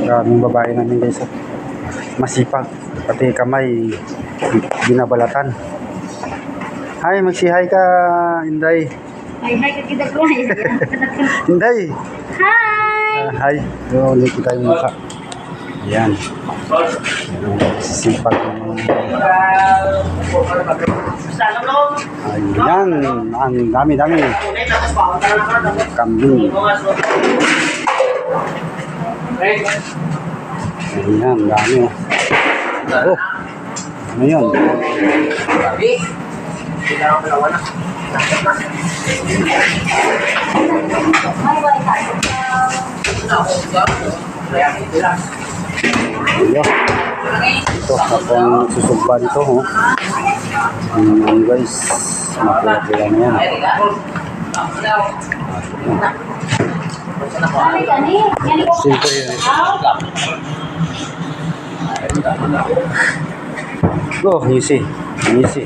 Maraming babae namin guys. Masipag. Pati kamay binabalatan. Hi, magsi-hi ka, Inday. Hi ka kita ko. Inday. Hi. Hi. Ulit kita yung mukha. Yan. Sipag. Ayan. Ang dami-dami. Kambing. Ayan, dami. Oh. Ano yun? Ito, akong susugba dito, ho. Guys, mapula-pula na yan. Simple yun. Go, easy. Easy.